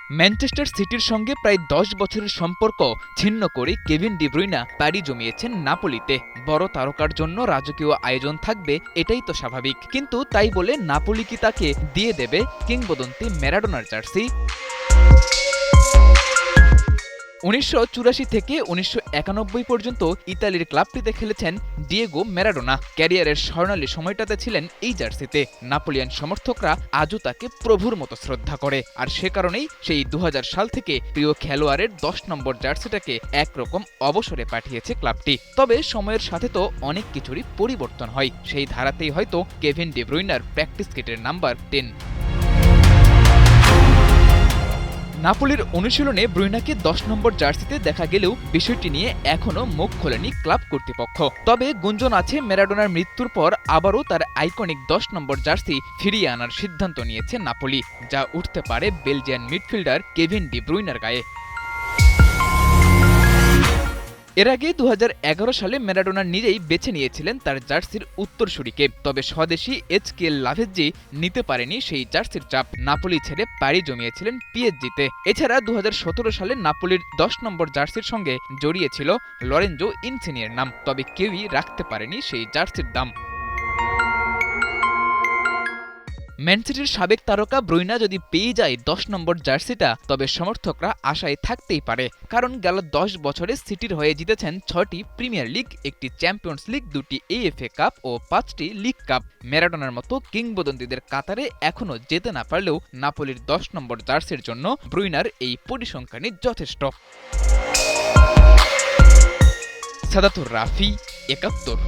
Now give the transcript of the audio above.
Manchester সিটির সঙ্গে প্রায় ১০ বছরের সম্পর্ক ছিন্ন করে কেভিন ডি ব্রুইনা পাড়ি জমিয়েছেন নাপোলিতে। বড় তারকার জন্য রাজকীয় আয়োজন থাকবে, এটাই তো স্বাভাবিক। কিন্তু তাই বলে নাপোলি কি তাকে দিয়ে দেবে কিংবদন্তি ম্যারাডোনার জার্সি? ১৯৮৪ থেকে ১৯৯১ পর্যন্ত ইতালির ক্লাবটিতে খেলেছেন ডিয়েগো ম্যারাডোনা। ক্যারিয়ারের স্বর্ণালী সময়টাতে ছিলেন এই জার্সিতে। নাপোলিয়ান সমর্থকরা আজও তাকে প্রভুর মতো শ্রদ্ধা করে, আর সে কারণেই সেই ২০০০ সাল থেকে প্রিয় খেলোয়াড়ের ১০ নম্বর জার্সিটাকে একরকম অবসরে পাঠিয়েছে ক্লাবটি। তবে সময়ের সাথে তো অনেক কিছুরই পরিবর্তন হয়। সেই ধারাতেই হয়তো কেভিন ডি ব্রুইনার প্র্যাকটিস কিটের নাম্বার 10। নাপোলির অনুশীলনে ব্রুইনাকে ১০ নম্বর জার্সিতে দেখা গেলেও বিষয়টি নিয়ে এখনও মুখ খোলেনি ক্লাব কর্তৃপক্ষ। তবে গুঞ্জন আছে ম্যারাডোনার মৃত্যুর পর আবারও তার আইকনিক ১০ নম্বর জার্সি ফিরিয়ে আনার সিদ্ধান্ত নিয়েছে নাপোলি, যা উঠতে পারে বেলজিয়ান মিডফিল্ডার কেভিন ডি ব্রুইনার গায়ে। এর আগে ২০১১ সালে ম্যারাডোনা নিজেই বেছে নিয়েছিলেন তার জার্সির উত্তরসূরিকে। তবে স্বদেশি এইচকেএল লাভেজ্জি নিতে পারেনি সেই জার্সির চাপ। নাপোলি ছেড়ে পাড়ি জমিয়েছিলেন পিএসজিতে। এছাড়া ২০১৭ সালে নাপোলির ১০ নম্বর জার্সির সঙ্গে জড়িয়েছিল লরেঞ্জো ইনসিনির নাম। তবে কেউই রাখতে পারেনি সেই জার্সির দাম। ম্যান সিটির সাবেক তারকা ব্রুইনা যদি পেয়ে যায় ১০ নম্বর জার্সিটা, তবে সমর্থকরা আশায় থাকতেই পারে। কারণ গেল ১০ বছরে সিটির হয়ে জিতেছেন ৬টি প্রিমিয়ার লিগ, একটি চ্যাম্পিয়ন্স লিগ, ২টি এএফএ কাপ ও ৫টি লিগ কাপ। ম্যারাডোনার মতো কিংবদন্তিদের কাতারে এখনও যেতে না পারলেও নাপোলির ১০ নম্বর জার্সির জন্য ব্রুইনার এই পরিসংখ্যানই যথেষ্ট। সাদাতুর রাফি, ৭১।